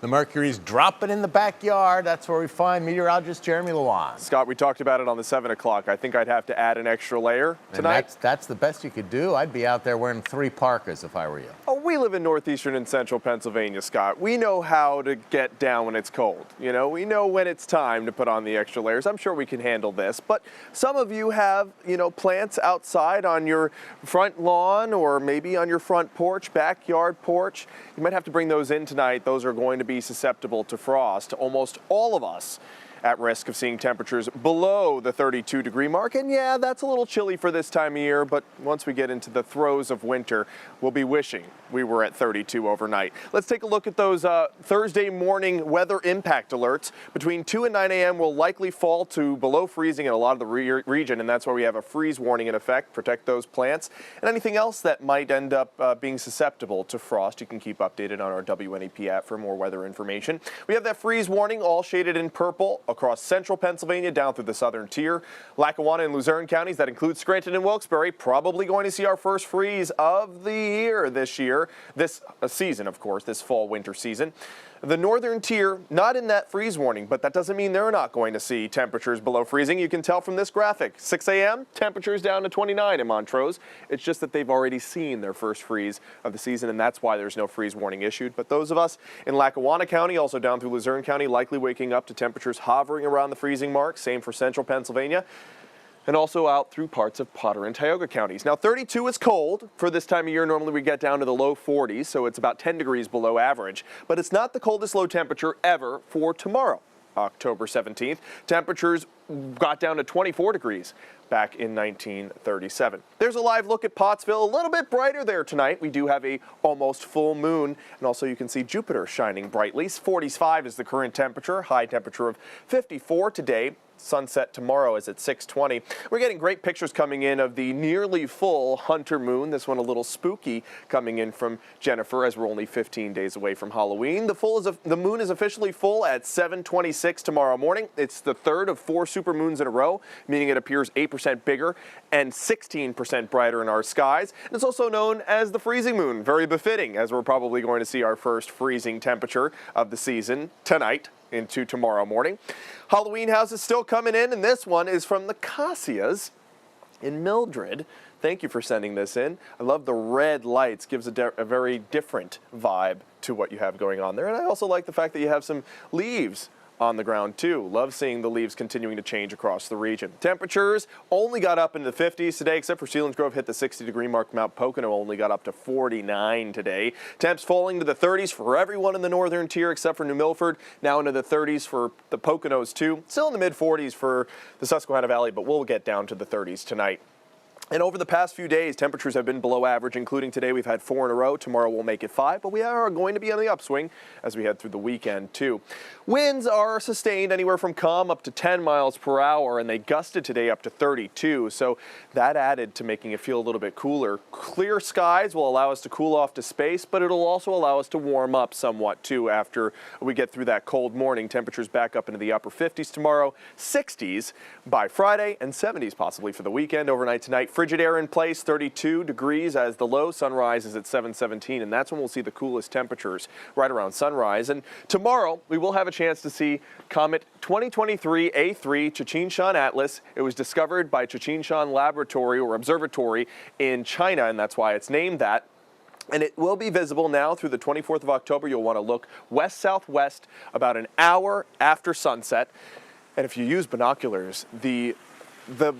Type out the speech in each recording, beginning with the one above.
The mercury's dropping in the backyard. That's where we find meteorologist Jeremy Lewan. Scott, we talked about it on the 7 o'clock. I think I'd have to add an extra layer tonight. And that's the best you could do. I'd be out there wearing 3 parkas if I were you. Oh, we live in northeastern and central Pennsylvania, Scott. We know how to get down when it's cold. You know, we know when it's time to put on the extra layers. I'm sure we can handle this. But some of you have, plants outside on your front lawn or maybe on your front porch, backyard porch. You might have to bring those in tonight. Those are going to be susceptible to frost. Almost all of us at risk of seeing temperatures below the 32-degree mark. And yeah, that's a little chilly for this time of year, but once we get into the throes of winter, we'll be wishing we were at 32 overnight. Let's take a look at those Thursday morning weather impact alerts. Between 2 and 9 a.m. will likely fall to below freezing in a lot of the region, and that's why we have a freeze warning in effect. Protect those plants. And anything else that might end up being susceptible to frost, you can keep updated on our WNEP app for more weather information. We have that freeze warning all shaded in purple across central Pennsylvania down through the southern tier. Lackawanna and Luzerne counties, that includes Scranton and Wilkes-Barre, probably going to see our first freeze of the year this year. This season, of course, this fall-winter season. The northern tier, not in that freeze warning, but that doesn't mean they're not going to see temperatures below freezing. You can tell from this graphic. 6 a.m., temperatures down to 29 in Montrose. It's just that they've already seen their first freeze of the season, and that's why there's no freeze warning issued. But those of us in Lackawanna County, also down through Luzerne County, likely waking up to temperatures hovering around the freezing mark. Same for central Pennsylvania, and also out through parts of Potter and Tioga counties. Now, 32 is cold. For this time of year, normally we get down to the low 40s, so it's about 10 degrees below average. But it's not the coldest low temperature ever for tomorrow, October 17th. Temperatures got down to 24 degrees back in 1937. There's a live look at Pottsville, a little bit brighter there tonight. We do have a almost full moon, and also you can see Jupiter shining brightly. 45 is the current temperature, high temperature of 54 today. Sunset tomorrow is at 6:20. We're getting great pictures coming in of the nearly full Hunter moon. This one a little spooky coming in from Jennifer as we're only 15 days away from Halloween. The moon is officially full at 7:26 tomorrow morning. It's the third of 4 supermoons in a row, meaning it appears 8% bigger and 16% brighter in our skies. And it's also known as the freezing moon, very befitting as we're probably going to see our first freezing temperature of the season tonight into tomorrow morning. Halloween houses still coming in, and this one is from the Cassias in Mildred. Thank you for sending this in. I love the red lights. Gives a very different vibe to what you have going on there. And I also like the fact that you have some leaves on the ground too. Love seeing the leaves continuing to change across the region. Temperatures only got up into the 50s today, except for Selinsgrove hit the 60-degree mark. Mount Pocono only got up to 49 today. Temps falling to the 30s for everyone in the northern tier except for New Milford. Now into the 30s for the Poconos too. Still in the mid-40s for the Susquehanna Valley, but we'll get down to the 30s tonight. And over the past few days, temperatures have been below average, including today. We've had 4 in a row. Tomorrow we'll make it 5, but we are going to be on the upswing as we head through the weekend, too. Winds are sustained anywhere from calm up to 10 miles per hour, and they gusted today up to 32, so that added to making it feel a little bit cooler. Clear skies will allow us to cool off to space, but it'll also allow us to warm up somewhat, too, after we get through that cold morning. Temperatures back up into the upper 50s tomorrow, 60s by Friday, and 70s possibly for the weekend. Overnight tonight, frigid air in place, 32 degrees as the low. Sunrise is at 7:17, and that's when we'll see the coolest temperatures right around sunrise. And tomorrow, we will have a chance to see Comet 2023 A3 Chichin-Shan Atlas. It was discovered by Chichin-Shan Laboratory or Observatory in China, and that's why it's named that. And it will be visible now through the 24th of October. You'll want to look west-southwest about an hour after sunset. And if you use binoculars, the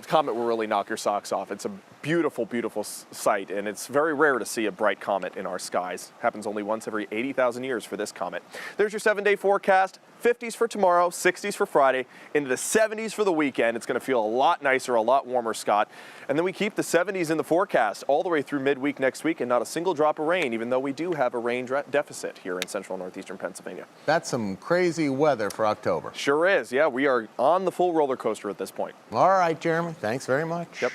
comet will really knock your socks off. It's a beautiful, beautiful sight, and it's very rare to see a bright comet in our skies. Happens only once every 80,000 years for this comet. There's your 7-day forecast. 50s for tomorrow, 60s for Friday, into the 70s for the weekend. It's going to feel a lot nicer, a lot warmer, Scott. And then we keep the 70s in the forecast all the way through midweek next week, and not a single drop of rain, even though we do have a rain deficit here in central northeastern Pennsylvania. That's some crazy weather for October. Sure is. Yeah, we are on the full roller coaster at this point. All right, Jeremy. Thanks very much. Yep.